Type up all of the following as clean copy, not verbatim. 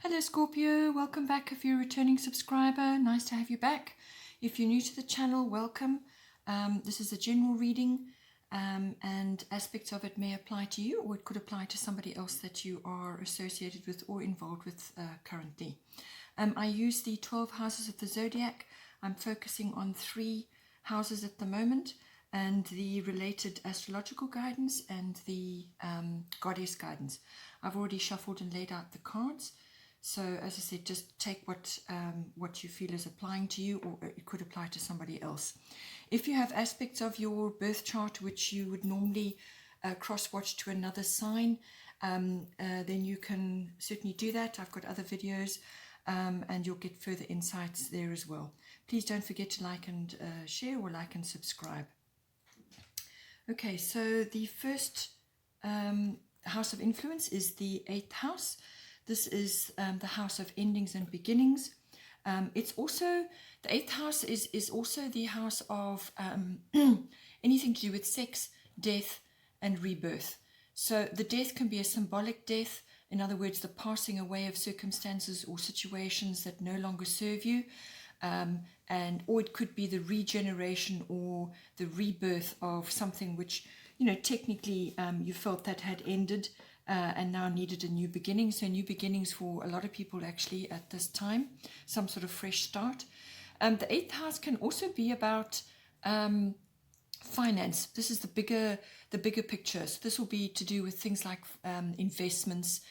Hello Scorpio, welcome back if you're a returning subscriber. Nice to have you back. If you're new to the channel, welcome. This is a general reading and aspects of it may apply to you, or it could apply to somebody else that you are associated with or involved with currently. I use the 12 houses of the zodiac. I'm focusing on 3 houses at the moment and the related astrological guidance and the goddess guidance. I've already shuffled and laid out the cards. So as I said, just take what you feel is applying to you, or it could apply to somebody else. If you have aspects of your birth chart which you would normally cross-watch to another sign, then you can certainly do that. I've got other videos and you'll get further insights there as well. Please don't forget to like and share, or like and subscribe. Okay, so the first house of influence is the 8th house. This is the house of endings and beginnings. It's also, the 8th house is also the house of anything to do with sex, death, and rebirth. So the death can be a symbolic death, in other words, the passing away of circumstances or situations that no longer serve you, or it could be the regeneration or the rebirth of something which, technically you felt that had ended, and now needed a new beginning. So new beginnings for a lot of people actually at this time, some sort of fresh start. The 8th house can also be about finance. This is the bigger picture. So this will be to do with things like investments,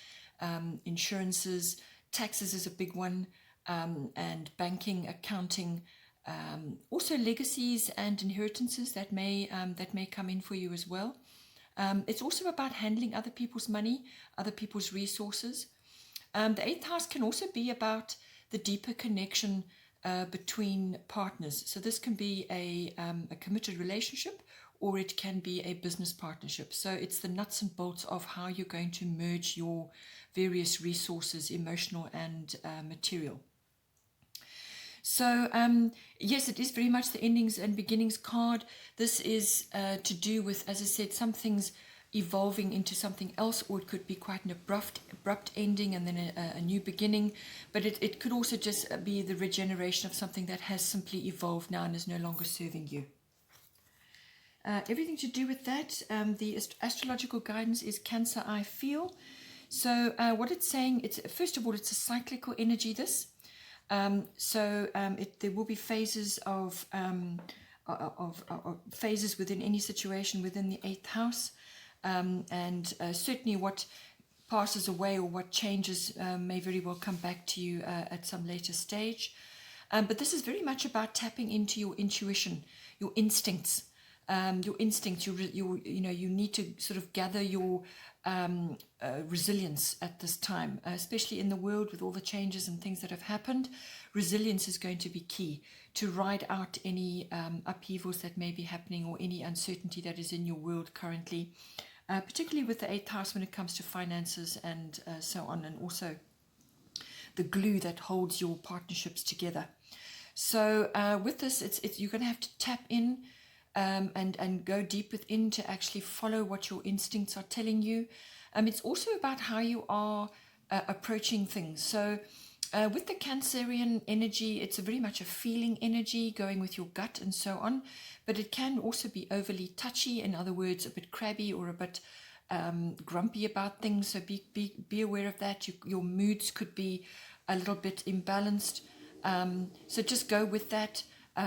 insurances, taxes is a big one, and banking, accounting, also legacies and inheritances that may come in for you as well. It's also about handling other people's money, other people's resources. The 8th house can also be about the deeper connection between partners. So this can be a committed relationship, or it can be a business partnership. So it's the nuts and bolts of how you're going to merge your various resources, emotional and material. So yes, it is very much the endings and beginnings card. This is to do with, as I said, some things evolving into something else, or it could be quite an abrupt ending and then a new beginning. But it could also just be the regeneration of something that has simply evolved now and is no longer serving you. Everything to do with that, the astrological guidance is Cancer, I feel. So what it's saying, first of all, it's a cyclical energy, this. There will be phases of phases within any situation within the 8th house, and certainly what passes away or what changes may very well come back to you at some later stage. But this is very much about tapping into your intuition, your instincts. You need to sort of gather your resilience at this time, especially in the world with all the changes and things that have happened. Resilience is going to be key to ride out any upheavals that may be happening, or any uncertainty that is in your world currently, particularly with the 8th house when it comes to finances and so on, and also the glue that holds your partnerships together. So with this, you're going to have to tap in and go deep within to actually follow what your instincts are telling you. It's also about how you are approaching things. So with the Cancerian energy, it's very much a feeling energy, going with your gut and so on. But it can also be overly touchy, in other words, a bit crabby or a bit grumpy about things. So be aware of that. Your moods could be a little bit imbalanced. So just go with that.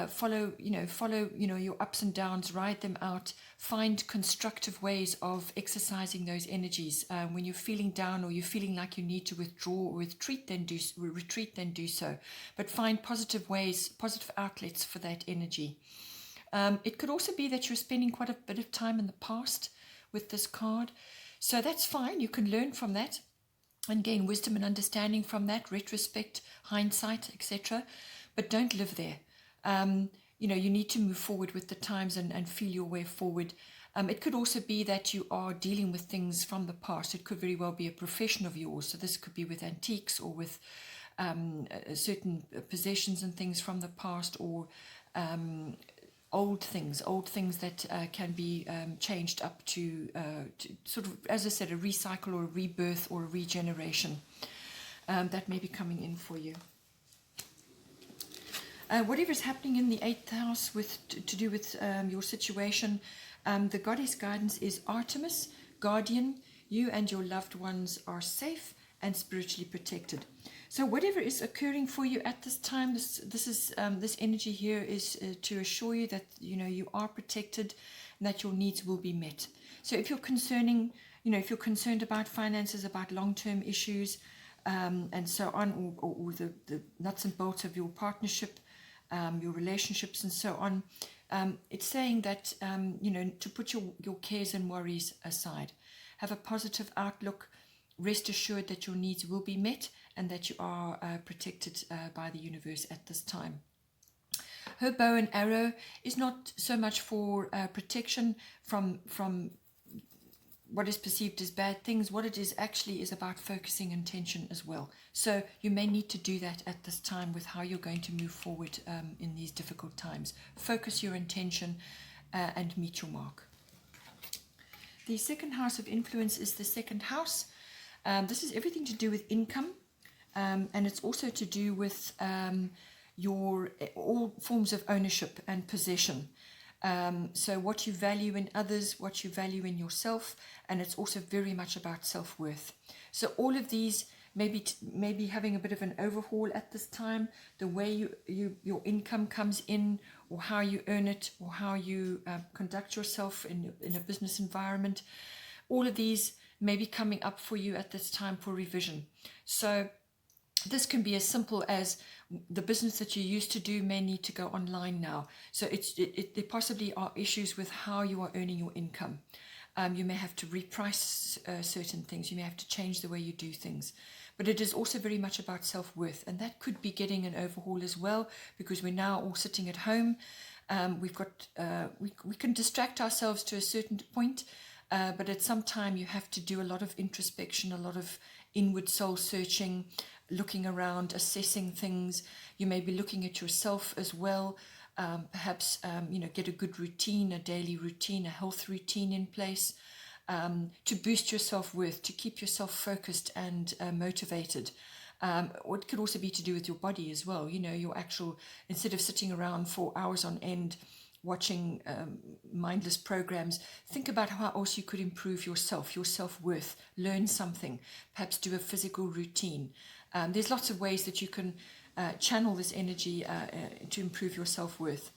Follow your ups and downs, ride them out, find constructive ways of exercising those energies. When you're feeling down, or you're feeling like you need to withdraw or retreat, then do so. But find positive ways, positive outlets for that energy. It could also be that you're spending quite a bit of time in the past with this card. So that's fine. You can learn from that and gain wisdom and understanding from that, retrospect, hindsight, etc. But don't live there. You need to move forward with the times and feel your way forward. It could also be that you are dealing with things from the past. It could very well be a profession of yours. So this could be with antiques, or with certain possessions and things from the past, or old things that can be changed up to sort of, as I said, a recycle or a rebirth or a regeneration. that may be coming in for you. Whatever is happening in the 8th house to do with your situation, the goddess guidance is Artemis, guardian. You and your loved ones are safe and spiritually protected. So whatever is occurring for you at this time, this energy here is to assure you that you are protected and that your needs will be met. So if you're if you're concerned about finances, about long-term issues, and so on, or the nuts and bolts of your partnership, your relationships and so on, it's saying that to put your cares and worries aside, have a positive outlook, rest assured that your needs will be met and that you are protected by the universe at this time. Her bow and arrow is not so much for protection from what is perceived as bad things. What it is actually is about focusing intention as well. So you may need to do that at this time with how you're going to move forward in these difficult times. Focus your intention and meet your mark. The 2nd house of influence is the 2nd house. This is everything to do with income, and it's also to do with all forms of ownership and possession. So what you value in others, what you value in yourself, and it's also very much about self-worth. So all of these maybe having a bit of an overhaul at this time, the way your income comes in, or how you earn it, or how you conduct yourself in a business environment. All of these may be coming up for you at this time for revision. So this can be as simple as the business that you used to do may need to go online now. So there possibly are issues with how you are earning your income. You may have to reprice certain things. You may have to change the way you do things. But it is also very much about self-worth. And that could be getting an overhaul as well, because we're now all sitting at home. We can distract ourselves to a certain point, but at some time you have to do a lot of introspection, a lot of inward soul searching, looking around, assessing things. You may be looking at yourself as well. Perhaps get a good routine, a daily routine, a health routine in place to boost your self-worth, to keep yourself focused and motivated. Or it could also be to do with your body as well. Your actual, instead of sitting around for hours on end watching mindless programs, think about how else you could improve yourself, your self-worth, learn something, perhaps do a physical routine. There's lots of ways that you can channel this energy to improve your self-worth.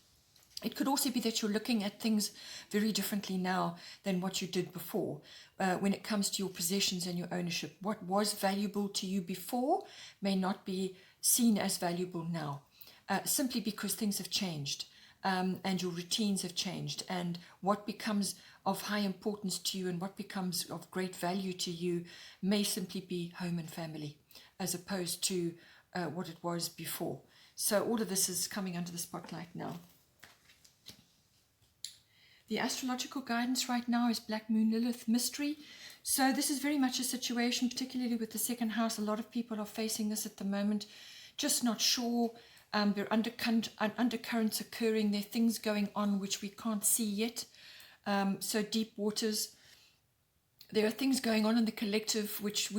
It could also be that you're looking at things very differently now than what you did before when it comes to your possessions and your ownership. What was valuable to you before may not be seen as valuable now, simply because things have changed and your routines have changed, and what becomes of high importance to you and what becomes of great value to you may simply be home and family as opposed to what it was before. So all of this is coming under the spotlight now. The astrological guidance right now is Black Moon Lilith mystery. So this is very much a situation, particularly with the 2nd house. A lot of people are facing this at the moment, just not sure. There are undercurrents occurring. There are things going on which we can't see yet. So deep waters. There are things going on in the collective which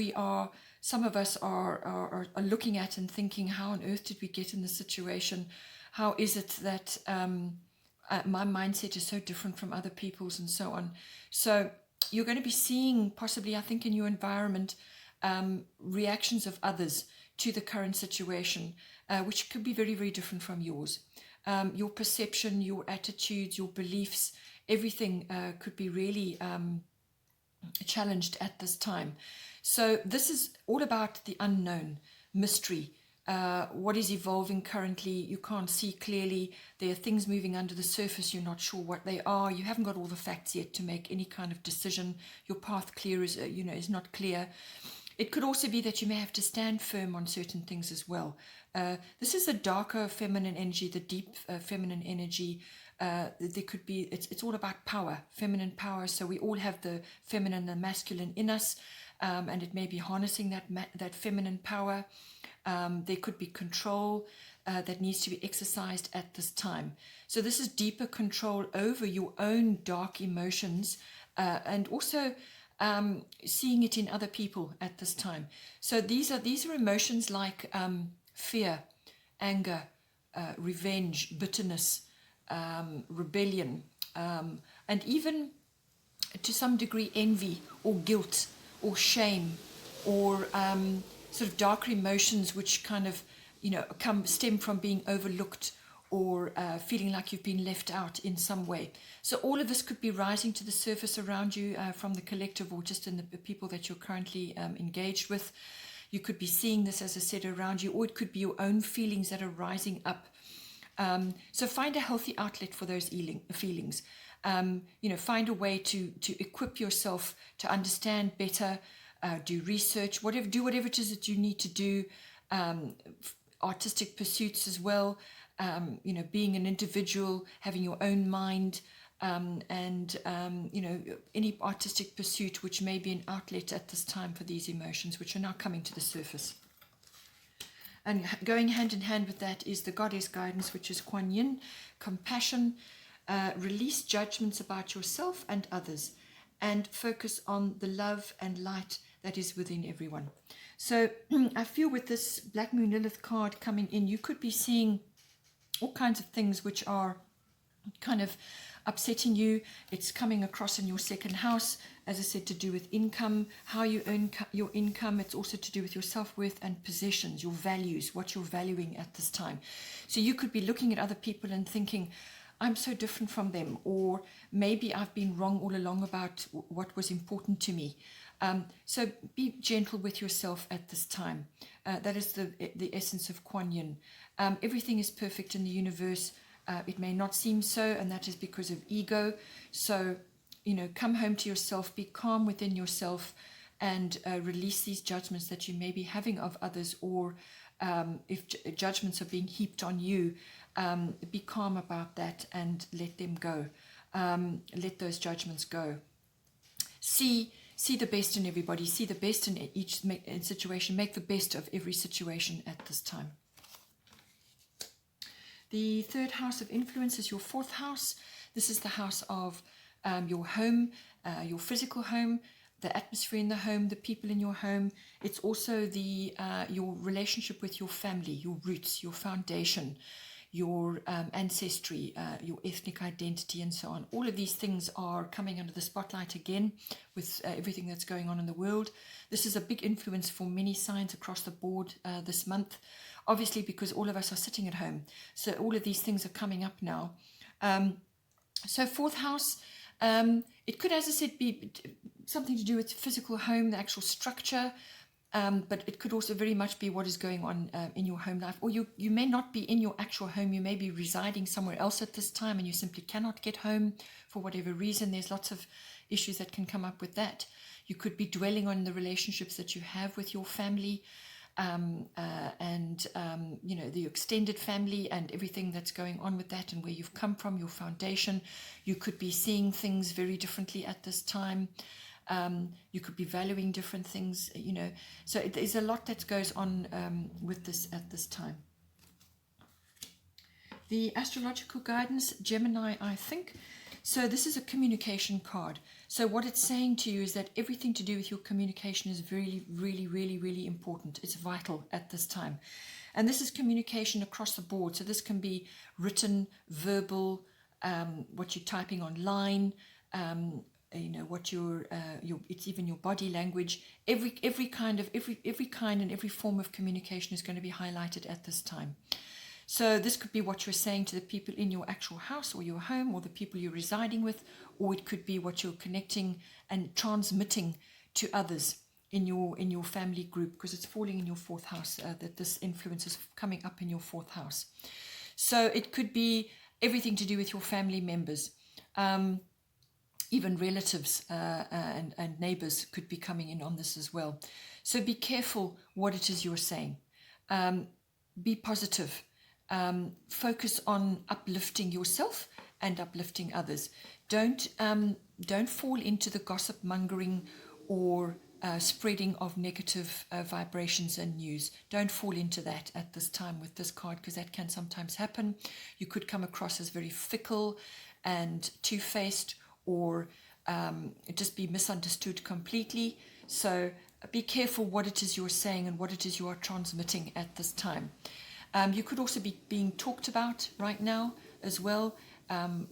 some of us are looking at and thinking, how on earth did we get in this situation? How is it that my mindset is so different from other people's, and so on. So you're going to be seeing possibly, I think, in your environment, reactions of others to the current situation, which could be very, very different from yours. Your perception, your attitudes, your beliefs, everything could be really challenged at this time. So this is all about the unknown, mystery. What is evolving currently, you can't see clearly. There are things moving under the surface, you're not sure what they are. You haven't got all the facts yet to make any kind of decision. Your path is not clear. It could also be that you may have to stand firm on certain things as well. This is a darker feminine energy, the deep feminine energy. There could be, it's all about power, feminine power. So we all have the feminine and the masculine in us, and it may be harnessing that feminine power. There could be control that needs to be exercised at this time. So this is deeper control over your own dark emotions, and also seeing it in other people at this time. So these are emotions like fear, anger, revenge, bitterness, rebellion, and even to some degree envy or guilt or shame, or sort of darker emotions which kind of stem from being overlooked, or feeling like you've been left out in some way. So all of this could be rising to the surface around you from the collective, or just in the people that you're currently engaged with. You could be seeing this, as I said, around you, or it could be your own feelings that are rising up. So find a healthy outlet for those feelings. Find a way to equip yourself to understand better, do research, do whatever it is that you need to do, artistic pursuits as well, being an individual, having your own mind, and any artistic pursuit which may be an outlet at this time for these emotions, which are now coming to the surface. And going hand in hand with that is the goddess guidance, which is Kuan Yin, compassion, release judgments about yourself and others, and focus on the love and light that is within everyone. So I feel with this Black Moon Lilith card coming in, you could be seeing all kinds of things which are kind of upsetting you. It's coming across in your second house, as I said, to do with income, how you earn your income. It's also to do with your self-worth and possessions, your values, what you're valuing at this time. So you could be looking at other people and thinking, I'm so different from them, or maybe I've been wrong all along about what was important to me. So be gentle with yourself at this time. That is the essence of Kuan Yin. Everything is perfect in the universe. It may not seem so, and that is because of ego. So, come home to yourself, be calm within yourself, and release these judgments that you may be having of others, or if judgments are being heaped on you, be calm about that and let them go. Let those judgments go. See the best in everybody. See the best in each situation. Make the best of every situation at this time. The third house of influence is your fourth house. This is the house of your home, your physical home, the atmosphere in the home, the people in your home. It's also your relationship with your family, your roots, your foundation, your ancestry, your ethnic identity, and so on. All of these things are coming under the spotlight again with everything that's going on in the world. This is a big influence for many signs across the board this month, obviously because all of us are sitting at home. So all of these things are coming up now. So fourth house, it could, as I said, be something to do with physical home, the actual structure, but it could also very much be what is going on in your home life. Or you may not be in your actual home. You may be residing somewhere else at this time and you simply cannot get home for whatever reason. There's lots of issues that can come up with that. You could be dwelling on the relationships that you have with your family, the extended family and everything that's going on with that, and where you've come from, your foundation. You could be seeing things very differently at this time. You could be valuing different things, So there's a lot that goes on with this at this time. The astrological guidance, Gemini, I think. So this is a communication card. So what it's saying to you is that everything to do with your communication is really, really, really, really important. It's vital at this time. And this is communication across the board. So this can be written, verbal, what you're typing online, what it's even your body language. Every kind and every form of communication is going to be highlighted at this time. So this could be what you're saying to the people in your actual house or your home, or the people you're residing with, or it could be what you're connecting and transmitting to others in your family group, because it's falling in your fourth house, that this influence is coming up in your fourth house. So it could be everything to do with your family members, even relatives and neighbors could be coming in on this as well. So be careful what it is you're saying. Be positive. Focus on uplifting yourself and uplifting others. Don't fall into the gossip mongering or spreading of negative vibrations and news. Don't fall into that at this time with this card, because that can sometimes happen. You could come across as very fickle and two-faced, or just be misunderstood completely. So be careful what it is you're saying and what it is you are transmitting at this time. You could also be being talked about right now as well.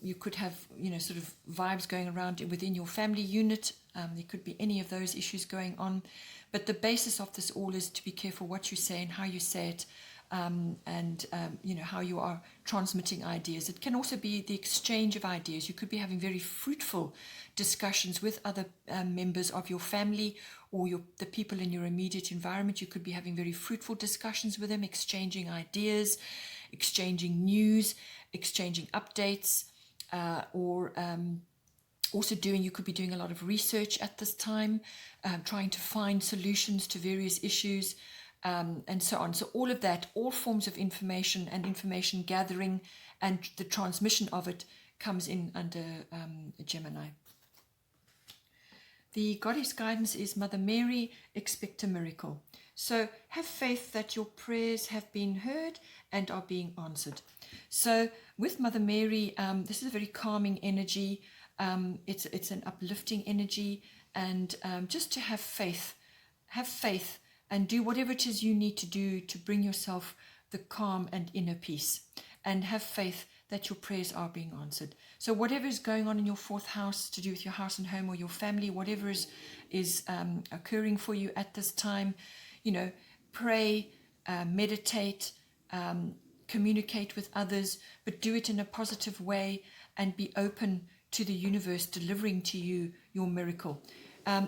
You could have, sort of vibes going around within your family unit. There could be any of those issues going on. But the basis of this all is to be careful what you say and how you say it, and how you are transmitting ideas. It can also be the exchange of ideas. You could be having very fruitful discussions with other members of your family or the people in your immediate environment. You could be having very fruitful discussions with them, exchanging ideas, exchanging news, exchanging updates, or also you could be doing a lot of research at this time, trying to find solutions to various issues, and so on. So all of that, all forms of information and information gathering and the transmission of it comes in under Gemini. The goddess guidance is Mother Mary, expect a miracle. So have faith that your prayers have been heard and are being answered. So with Mother Mary, this is a very calming energy. It's an uplifting energy, and just to have faith and do whatever it is you need to do to bring yourself the calm and inner peace, and have faith that your prayers are being answered. So whatever is going on in your fourth house to do with your house and home or your family, whatever is occurring for you at this time, pray, meditate, communicate with others, but do it in a positive way and be open to the universe delivering to you your miracle.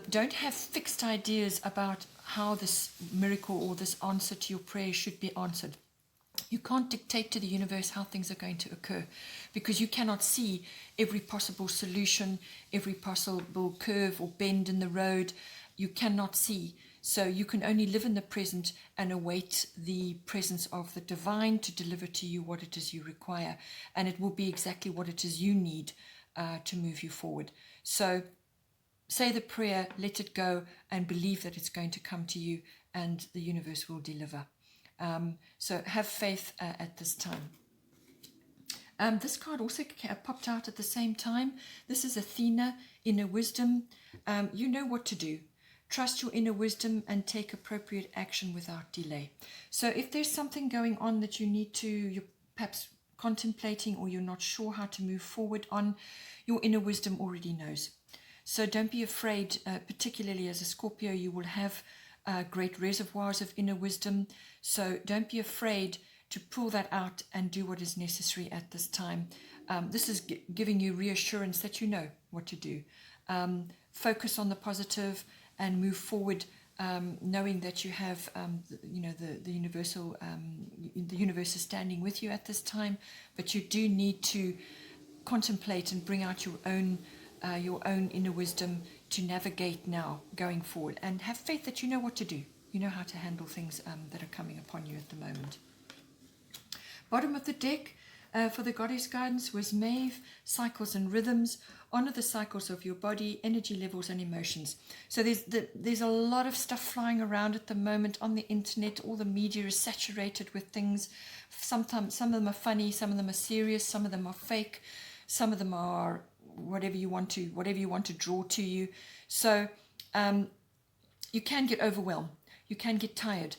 Don't have fixed ideas about how this miracle or this answer to your prayer should be answered. You can't dictate to the universe how things are going to occur, because you cannot see every possible solution, every possible curve or bend in the road. You cannot see. So you can only live in the present and await the presence of the divine to deliver to you what it is you require. And it will be exactly what it is you need to move you forward. So say the prayer, let it go, and believe that it's going to come to you and the universe will deliver. So have faith at this time. This card also popped out at the same time. This is Athena, inner wisdom. You know what to do. Trust your inner wisdom and take appropriate action without delay. So if there's something going on that you're perhaps contemplating, or you're not sure how to move forward on, your inner wisdom already knows. So don't be afraid, particularly as a Scorpio, you will have great reservoirs of inner wisdom. So don't be afraid to pull that out and do what is necessary at this time. This is giving you reassurance that you know what to do. Focus on the positive and move forward, knowing that you have, the universal, the universe is standing with you at this time. But you do need to contemplate and bring out your own inner wisdom to navigate now going forward, and have faith that you know what to do. You know how to handle things that are coming upon you at the moment. Bottom of the deck for the goddess guidance was Maeve, cycles and rhythms. Honor the cycles of your body, energy levels and emotions. So there's a lot of stuff flying around at the moment on the internet. All the media is saturated with things. Sometimes some of them are funny, some of them are serious, some of them are fake, some of them are whatever you want to draw to you. So you can get overwhelmed. You can get tired.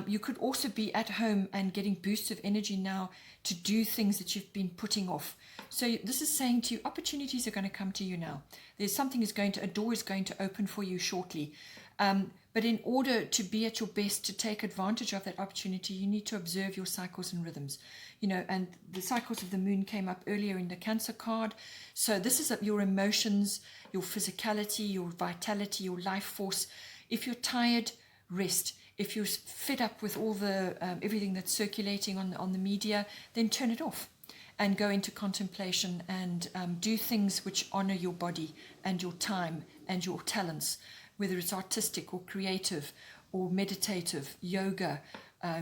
You could also be at home and getting boosts of energy now to do things that you've been putting off. So this is saying to you, opportunities are going to come to you now. A door is going to open for you shortly. But in order to be at your best, to take advantage of that opportunity, you need to observe your cycles and rhythms. And the cycles of the moon came up earlier in the Cancer card. So this is your emotions, your physicality, your vitality, your life force. If you're tired, rest. If you're fed up with all the everything that's circulating on the media, then turn it off and go into contemplation and do things which honor your body and your time and your talents, whether it's artistic or creative or meditative, yoga.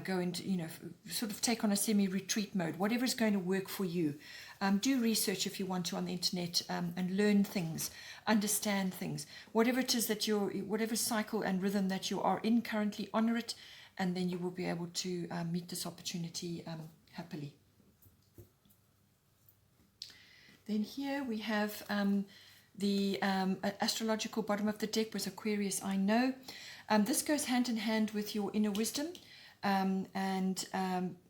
Go into, sort of take on a semi-retreat mode, whatever is going to work for you. Do research if you want to on the internet and learn things, understand things. Whatever it is whatever cycle and rhythm that you are in currently, honor it, and then you will be able to meet this opportunity happily. Then here we have The astrological bottom of the deck was Aquarius, I know. This goes hand in hand with your inner wisdom and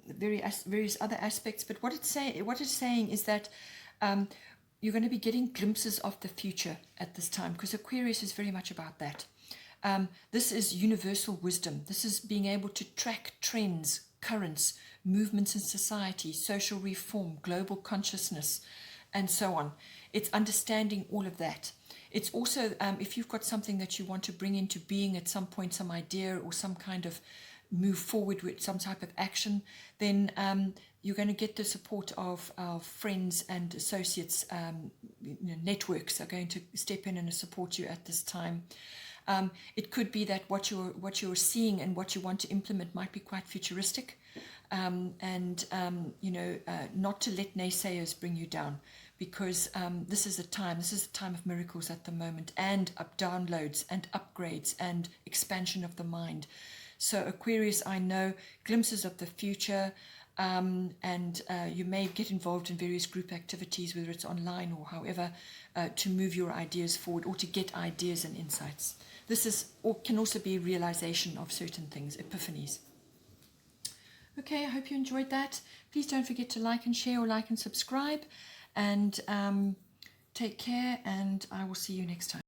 various other aspects. But what it's saying is that you're going to be getting glimpses of the future at this time, because Aquarius is very much about that. This is universal wisdom. This is being able to track trends, currents, movements in society, social reform, global consciousness, and so on. It's understanding all of that. It's also, if you've got something that you want to bring into being at some point, some idea or some kind of move forward with some type of action, then you're going to get the support of friends and associates. Networks are going to step in and support you at this time. It could be that what you're seeing and what you want to implement might be quite futuristic, and not to let naysayers bring you down, because this is a time of miracles at the moment, and downloads and upgrades and expansion of the mind. So Aquarius, I know, glimpses of the future, and you may get involved in various group activities, whether it's online or however, to move your ideas forward or to get ideas and insights. This can also be realization of certain things, epiphanies. Okay, I hope you enjoyed that. Please don't forget to like and share, or like and subscribe, and take care, and I will see you next time.